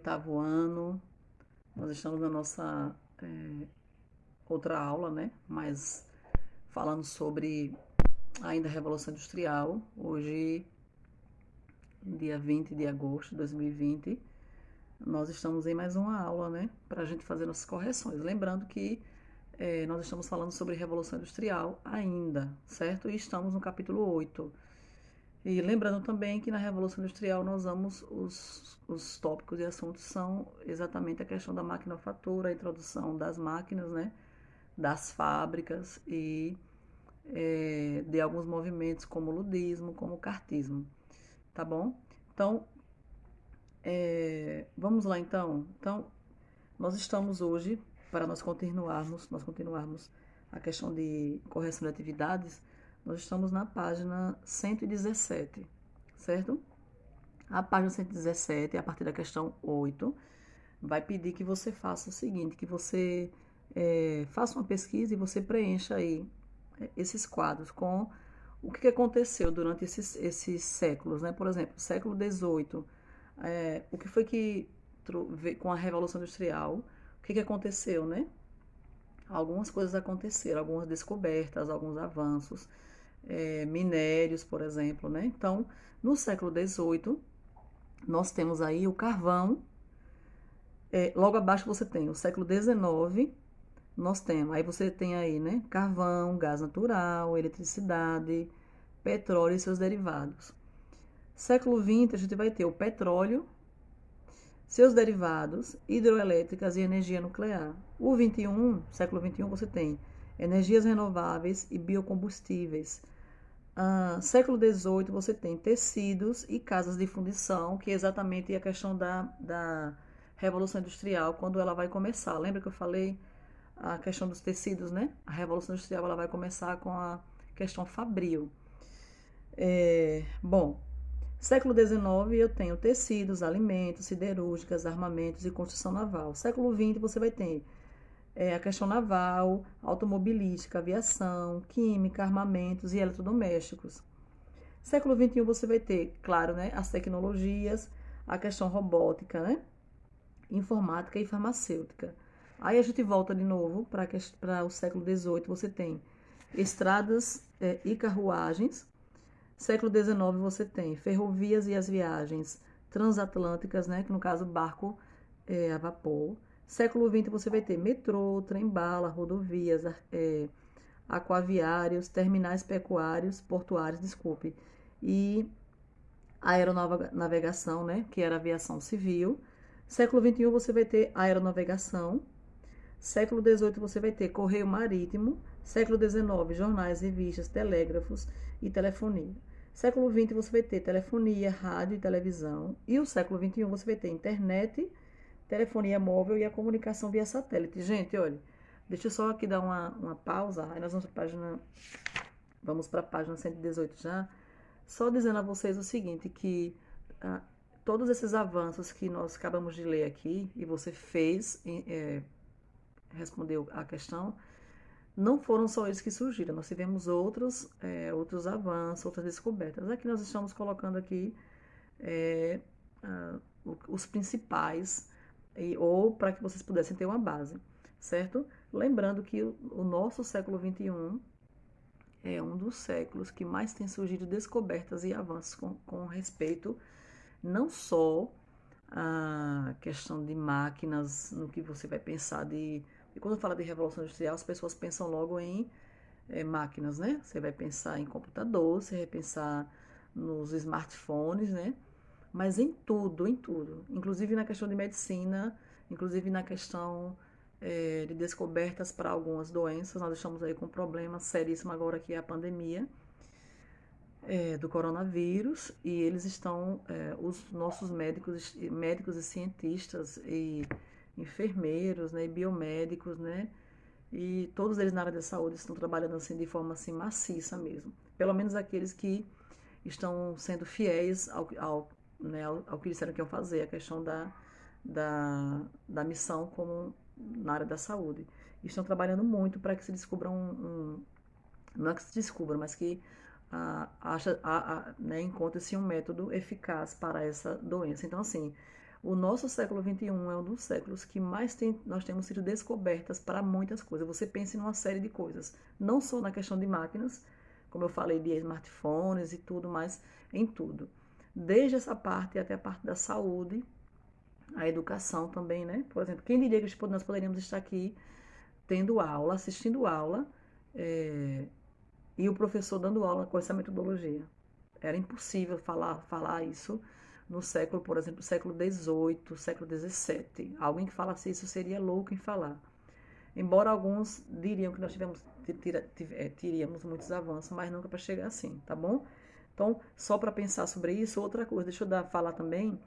oitavo ano. Nós estamos na nossa outra aula, né? Mas falando sobre ainda a Revolução Industrial. Hoje, dia 20 de agosto de 2020, nós estamos em mais uma aula, né? Para a gente fazer nossas correções. Lembrando que nós estamos falando sobre Revolução Industrial ainda, certo? E estamos no capítulo 8. E lembrando também que na Revolução Industrial nós vamos, os tópicos e assuntos são exatamente a questão da maquinofatura, a introdução das máquinas, né, das fábricas e de alguns movimentos como o ludismo, como o cartismo, tá bom? Então, vamos lá então. Então, nós estamos hoje, para nós continuarmos a questão de correção de atividades, nós estamos na página 117, certo? A página 117, a partir da questão 8, vai pedir que você faça o seguinte, que você faça uma pesquisa e você preencha aí esses quadros com o que aconteceu durante esses séculos, né? Por exemplo, século XVIII, o que foi que, com a Revolução Industrial, o que aconteceu, né? Algumas coisas aconteceram, algumas descobertas, alguns avanços, minérios, por exemplo, né? Então, no século XVIII, nós temos aí o carvão. Logo abaixo você tem o século XIX, aí você tem aí, né, carvão, gás natural, eletricidade, petróleo e seus derivados. Século XX a gente vai ter o petróleo, seus derivados, hidroelétricas e energia nuclear. O século XXI, você tem energias renováveis e biocombustíveis. Século XVIII você tem tecidos e casas de fundição, que é exatamente a questão da Revolução Industrial, quando ela vai começar. Lembra que eu falei a questão dos tecidos, né? A Revolução Industrial ela vai começar com a questão fabril. Bom, século XIX eu tenho tecidos, alimentos, siderúrgicas, armamentos e construção naval. Século XX você vai ter a questão naval, automobilística, aviação, química, armamentos e eletrodomésticos. Século XXI você vai ter, claro, né, as tecnologias, a questão robótica, né, informática e farmacêutica. Aí a gente volta de novo para o século XVIII, você tem estradas e carruagens. Século XIX você tem ferrovias e as viagens transatlânticas, né, que no caso barco a vapor. Século XX você vai ter metrô, trem-bala, rodovias, aquaviários, terminais pecuários, portuários, desculpe, e aeronavegação, né, que era aviação civil. Século XXI você vai ter aeronavegação. Século XVIII você vai ter correio marítimo. Século XIX, jornais, revistas, telégrafos e telefonia. Século XX você vai ter telefonia, rádio e televisão. E o século XXI você vai ter internet, telefonia móvel e a comunicação via satélite. Gente, olha, deixa eu só aqui dar uma pausa. Aí nós vamos para a página 118 já. Só dizendo a vocês o seguinte, que todos esses avanços que nós acabamos de ler aqui, e você respondeu a questão, não foram só eles que surgiram. Nós tivemos outros avanços, outras descobertas. Aqui nós estamos colocando aqui os principais, ou para que vocês pudessem ter uma base, certo? Lembrando que o nosso século XXI é um dos séculos que mais tem surgido descobertas e avanços com respeito não só à questão de máquinas, no que você vai pensar de... E quando fala de Revolução Industrial, as pessoas pensam logo em máquinas, né? Você vai pensar em computador, você vai pensar nos smartphones, né? Mas em tudo, inclusive na questão de medicina, inclusive na questão de descobertas para algumas doenças. Nós estamos aí com um problema seríssimo agora, que é a pandemia do coronavírus, e eles estão, os nossos médicos e cientistas e enfermeiros, né, e biomédicos, né, e todos eles na área da saúde estão trabalhando assim de forma assim maciça mesmo. Pelo menos aqueles que estão sendo fiéis ao que disseram que iam fazer, a questão da missão como na área da saúde. E estão trabalhando muito para que se descubra não é que se descubra, mas que né, encontre-se um método eficaz para essa doença. Então, assim, O nosso século XXI é um dos séculos que nós temos sido descobertas para muitas coisas. Você pensa em uma série de coisas, não só na questão de máquinas, como eu falei, de smartphones e tudo, mas em tudo. Desde essa parte até a parte da saúde, a educação também, né? Por exemplo, quem diria que nós poderíamos estar aqui tendo aula, assistindo aula, e o professor dando aula com essa metodologia. Era impossível falar isso no século, por exemplo, século XVIII, século XVII. Alguém que falasse isso seria louco em falar. Embora alguns diriam que nós teríamos muitos avanços, mas nunca para chegar assim, tá bom? Então, só para pensar sobre isso, outra coisa, deixa eu falar também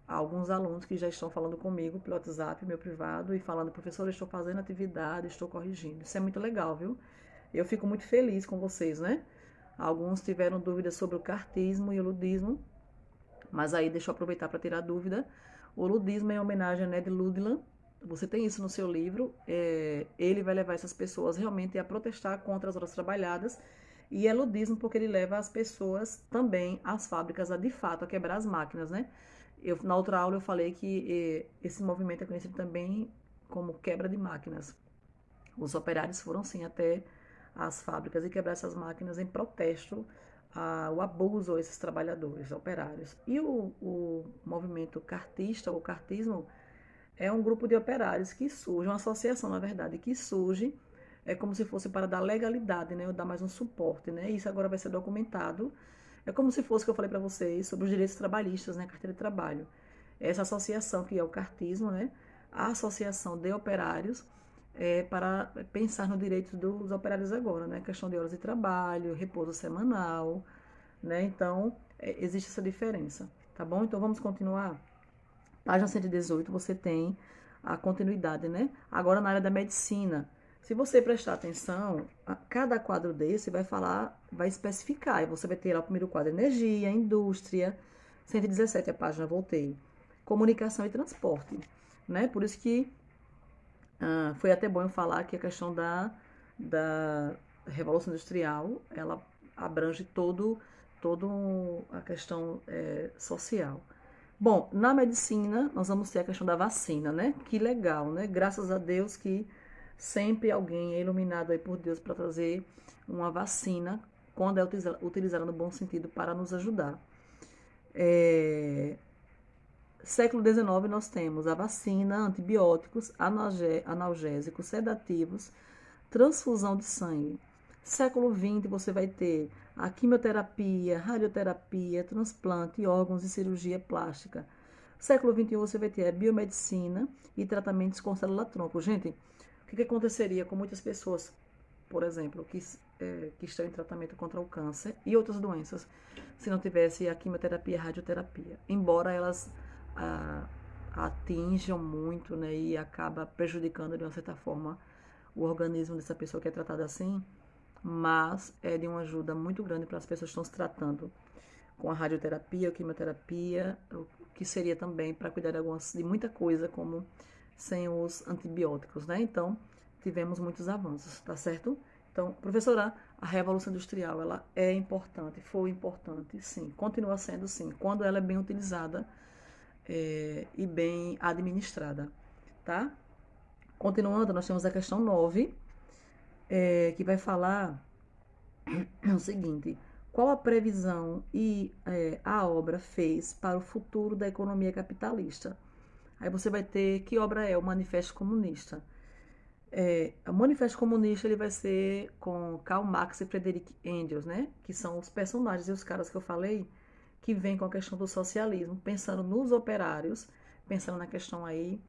alguns alunos que já estão falando comigo pelo WhatsApp, meu privado, e falando, professor, eu estou fazendo atividade, estou corrigindo. Isso é muito legal, viu? Eu fico muito feliz com vocês, né? Alguns tiveram dúvidas sobre o cartismo e o ludismo, mas aí deixa eu aproveitar para tirar dúvida. O ludismo é em homenagem a Ned Luddington. Você tem isso no seu livro. Ele vai levar essas pessoas realmente a protestar contra as horas trabalhadas. E é ludismo porque ele leva as pessoas também às fábricas a, de fato, a quebrar as máquinas, né? Na outra aula eu falei que esse movimento é conhecido também como quebra de máquinas. Os operários foram sim até as fábricas e quebrar essas máquinas em protesto ao abuso a esses trabalhadores, operários. E o movimento cartista, ou cartismo, é um grupo de operários que surge, uma associação, na verdade, que surge como se fosse para dar legalidade, né, ou dar mais um suporte, né? Isso agora vai ser documentado. É como se fosse que eu falei para vocês sobre os direitos trabalhistas, né, carteira de trabalho. Essa associação que é o cartismo, né, a associação de operários para pensar no direito dos operários agora, né? Questão de horas de trabalho, repouso semanal, né? Então, existe essa diferença, tá bom? Então, vamos continuar. Página 118, você tem a continuidade, né? Agora, na área da medicina, se você prestar atenção, cada quadro desse vai falar, vai especificar, e você vai ter lá o primeiro quadro, energia, indústria, 117 a página, voltei, comunicação e transporte, né? Por isso que foi até bom eu falar que a questão da Revolução Industrial, ela abrange todo a questão social. Bom, na medicina, nós vamos ter a questão da vacina, né? Que legal, né? Graças a Deus que sempre alguém é iluminado aí por Deus para trazer uma vacina, quando é utilizada no bom sentido, para nos ajudar. Século XIX nós temos a vacina, antibióticos, analgésicos, sedativos, transfusão de sangue. Século XX você vai ter a quimioterapia, radioterapia, transplante, órgãos e cirurgia plástica. Século XXI você vai ter a biomedicina e tratamentos com célula-tronco. Gente, o que aconteceria com muitas pessoas, por exemplo, que estão em tratamento contra o câncer e outras doenças, se não tivesse a quimioterapia e a radioterapia? Embora elas atinjam muito, né, e acaba prejudicando de uma certa forma o organismo dessa pessoa que é tratada assim, mas é de uma ajuda muito grande para as pessoas que estão se tratando com a radioterapia, a quimioterapia, o que seria também para cuidar de muita coisa, como sem os antibióticos, né? Então, tivemos muitos avanços, tá certo? Então, professora, a Revolução Industrial, ela é importante, foi importante, sim, continua sendo, sim, quando ela é bem utilizada e bem administrada, tá? Continuando, nós temos a questão 9, que vai falar o seguinte: qual a previsão e a obra fez para o futuro da economia capitalista? Aí você vai ter, que obra é o Manifesto Comunista? O Manifesto Comunista ele vai ser com Karl Marx e Friedrich Engels, né? Que são os personagens e os caras que eu falei que vêm com a questão do socialismo, pensando nos operários, pensando na questão aí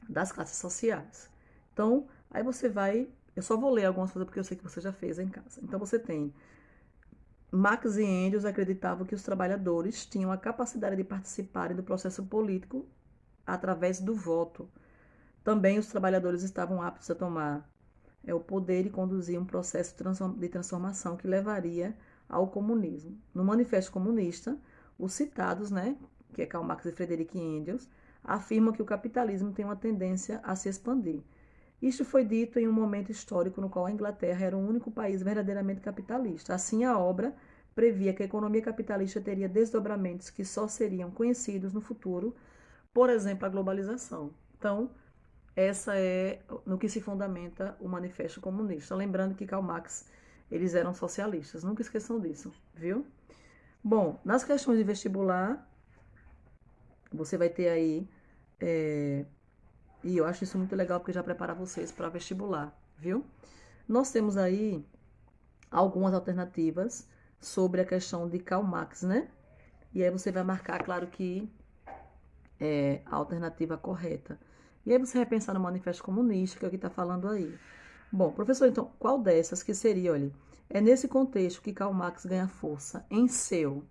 das classes sociais. Então, aí você vai, eu só vou ler algumas coisas porque eu sei que você já fez em casa. Então você tem Marx e Engels acreditavam que os trabalhadores tinham a capacidade de participarem do processo político através do voto. Também os trabalhadores estavam aptos a tomar o poder e conduzir um processo de transformação que levaria ao comunismo. No Manifesto Comunista, os citados, né, que é Karl Marx e Friedrich Engels, afirmam que o capitalismo tem uma tendência a se expandir. Isto foi dito em um momento histórico no qual a Inglaterra era o único país verdadeiramente capitalista. Assim, a obra previa que a economia capitalista teria desdobramentos que só seriam conhecidos no futuro, por exemplo, a globalização. Então, essa é no que se fundamenta o Manifesto Comunista. Lembrando que Karl Marx, eles eram socialistas, nunca esqueçam disso, viu? Bom, nas questões de vestibular, você vai ter aí, e eu acho isso muito legal porque já prepara vocês para vestibular, viu? Nós temos aí algumas alternativas sobre a questão de Karl Marx, né? E aí você vai marcar, claro que é a alternativa correta. E aí você vai pensar no Manifesto Comunista, que é o que está falando aí. Bom, professor, então, qual dessas que seria, olha, é nesse contexto que Karl Marx ganha força? Em seu.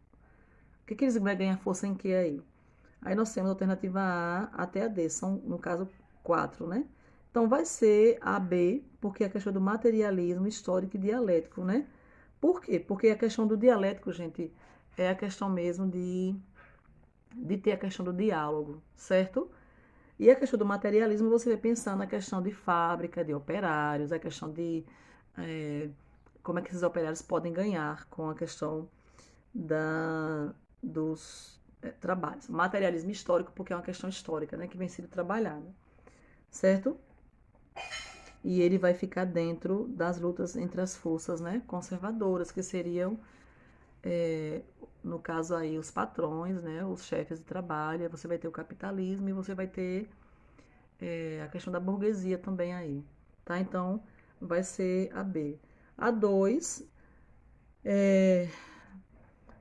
O que eles vai ganhar força em que aí? Aí nós temos a alternativa A até a D, são, no caso, 4, né? Então, vai ser a B, porque é a questão do materialismo histórico e dialético, né? Por quê? Porque a questão do dialético, gente, é a questão mesmo de ter a questão do diálogo, certo? E a questão do materialismo, você vai pensar na questão de fábrica, de operários, a questão de como é que esses operários podem ganhar com a questão dos trabalhos. Materialismo histórico, porque é uma questão histórica, né, que vem sendo trabalhada, certo? E ele vai ficar dentro das lutas entre as forças, né, conservadoras, que seriam, no caso aí, os patrões, né, os chefes de trabalho. Você vai ter o capitalismo e você vai ter a questão da burguesia também aí, tá? Então, vai ser a B. A 2,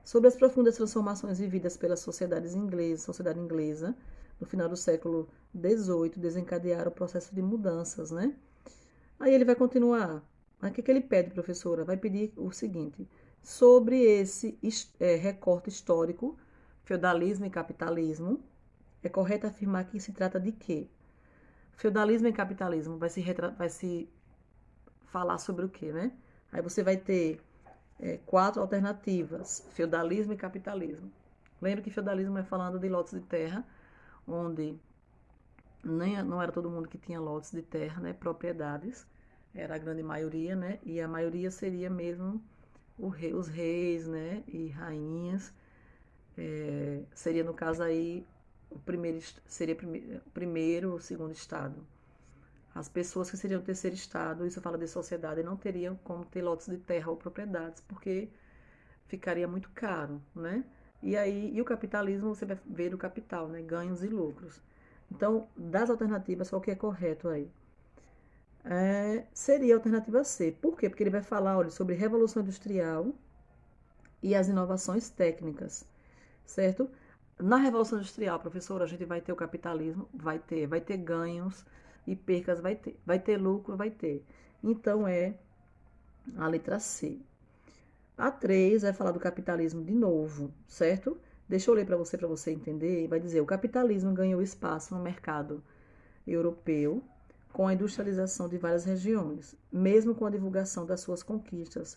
sobre as profundas transformações vividas pelas sociedade inglesa, no final do século XVIII, desencadearam o processo de mudanças, né? Aí ele vai continuar. Mas o que ele pede, professora? Vai pedir o seguinte: sobre esse recorte histórico, feudalismo e capitalismo, é correto afirmar que se trata de quê? Feudalismo e capitalismo vai se falar sobre o quê, né? Aí você vai ter 4 alternativas: feudalismo e capitalismo. Lembra que feudalismo é falando de lotes de terra, onde não era todo mundo que tinha lotes de terra, né? Propriedades, era a grande maioria, né? E a maioria seria mesmo os reis, né? E rainhas. Seria, no caso aí, seria o primeiro, o segundo estado. As pessoas que seriam o terceiro estado, isso fala de sociedade, não teriam como ter lotes de terra ou propriedades, porque ficaria muito caro, né? E o capitalismo, você vai ver o capital, né? Ganhos e lucros. Então, das alternativas, qual que é correto aí? Seria a alternativa C. Por quê? Porque ele vai falar, olha, sobre revolução industrial e as inovações técnicas, certo? Na revolução industrial, professora, a gente vai ter o capitalismo, vai ter ganhos e percas, vai ter lucro, vai ter. Então é a letra C. A 3 vai falar do capitalismo de novo, certo? Deixa eu ler para você entender. Vai dizer: o capitalismo ganhou espaço no mercado europeu com a industrialização de várias regiões. Mesmo com a divulgação das suas conquistas,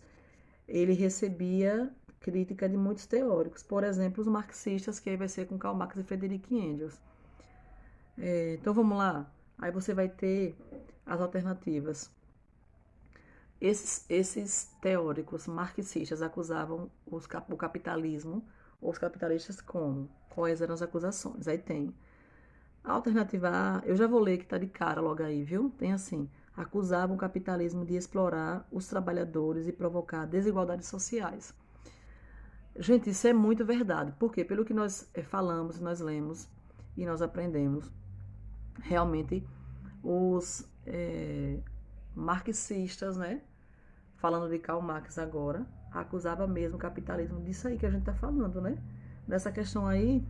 ele recebia crítica de muitos teóricos, por exemplo, os marxistas, que aí vai ser com Karl Marx e Friedrich Engels. Então vamos lá. Aí você vai ter as alternativas. Esses teóricos marxistas acusavam o capitalismo, ou os capitalistas como? Quais eram as acusações? Aí tem a alternativa A, eu já vou ler que tá de cara logo aí, viu? Tem assim: acusavam o capitalismo de explorar os trabalhadores e provocar desigualdades sociais. Gente, isso é muito verdade. Por quê? Pelo que nós falamos, nós lemos e nós aprendemos, realmente os marxistas, né? Falando de Karl Marx agora, acusava mesmo o capitalismo disso aí que a gente está falando, né? Dessa questão aí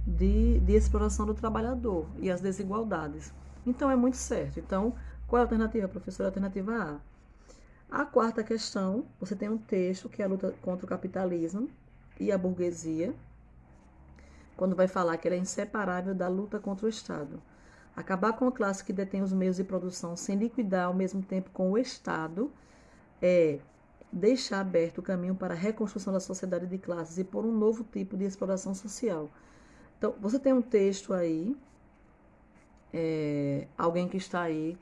de exploração do trabalhador e as desigualdades. Então é muito certo. Então, qual é a alternativa, professora? A alternativa A. A quarta questão, você tem um texto que é a luta contra o capitalismo e a burguesia, quando vai falar que ela é inseparável da luta contra o Estado. Acabar com a classe que detém os meios de produção sem liquidar ao mesmo tempo com o Estado é deixar aberto o caminho para a reconstrução da sociedade de classes e por um novo tipo de exploração social. Então, você tem um texto aí, alguém que está aí,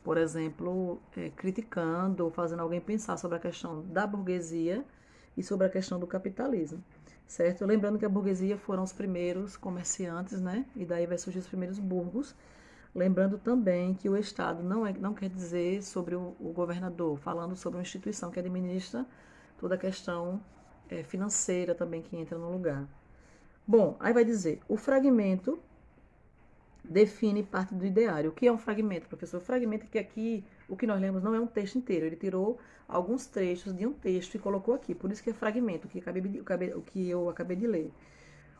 por exemplo, criticando ou fazendo alguém pensar sobre a questão da burguesia e sobre a questão do capitalismo, certo? Lembrando que a burguesia foram os primeiros comerciantes, né? E daí vai surgir os primeiros burgos. Lembrando também que o Estado não quer dizer sobre o governador, falando sobre uma instituição que administra toda a questão financeira também que entra no lugar. Bom, aí vai dizer, o fragmento define parte do ideário. O que é um fragmento, professor? O fragmento é que aqui, o que nós lemos não é um texto inteiro, ele tirou alguns trechos de um texto e colocou aqui, por isso que é fragmento, o que eu acabei de ler.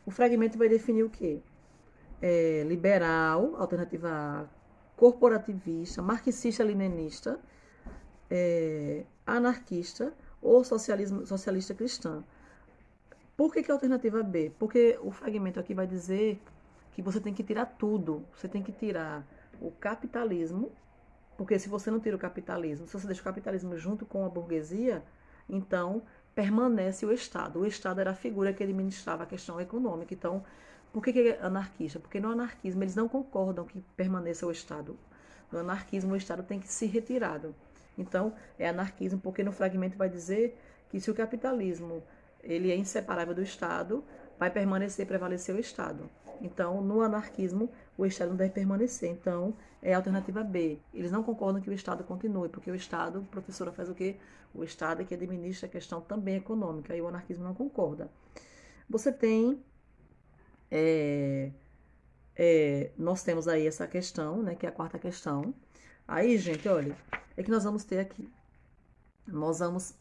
O fragmento vai definir o quê? Liberal, alternativa A, corporativista, marxista-leninista, anarquista ou socialista cristã. Por que a alternativa B? Porque o fragmento aqui vai dizer que você tem que tirar tudo. Você tem que tirar o capitalismo, porque se você não tira o capitalismo, se você deixa o capitalismo junto com a burguesia, então permanece o Estado. O Estado era a figura que administrava a questão econômica. Então, por que é anarquista? Porque no anarquismo eles não concordam que permaneça o Estado. No anarquismo o Estado tem que ser retirado. Então, é anarquismo porque no fragmento vai dizer que se o capitalismo ele é inseparável do Estado, vai permanecer, prevalecer o Estado. Então, no anarquismo, o Estado não deve permanecer. Então, é a alternativa B. Eles não concordam que o Estado continue, porque o Estado, professora, faz o quê? O Estado é que administra a questão também econômica, e o anarquismo não concorda. Você tem... nós temos aí essa questão, né, que é a quarta questão. Aí, gente, olha, é que nós vamos ter aqui. Nós vamos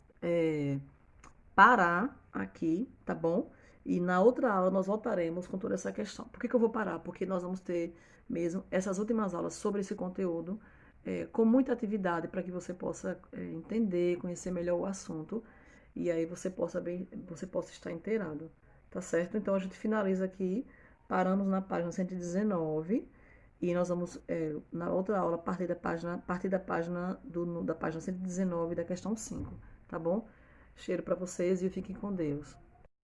parar aqui, tá bom? E na outra aula nós voltaremos com toda essa questão. Por que eu vou parar? Porque nós vamos ter mesmo essas últimas aulas sobre esse conteúdo com muita atividade para que você possa entender, conhecer melhor o assunto e aí você possa estar inteirado, tá certo? Então a gente finaliza aqui, paramos na página 119 e nós vamos na outra aula partir da página 119 da questão 5, tá bom? Cheiro para vocês e fiquem com Deus.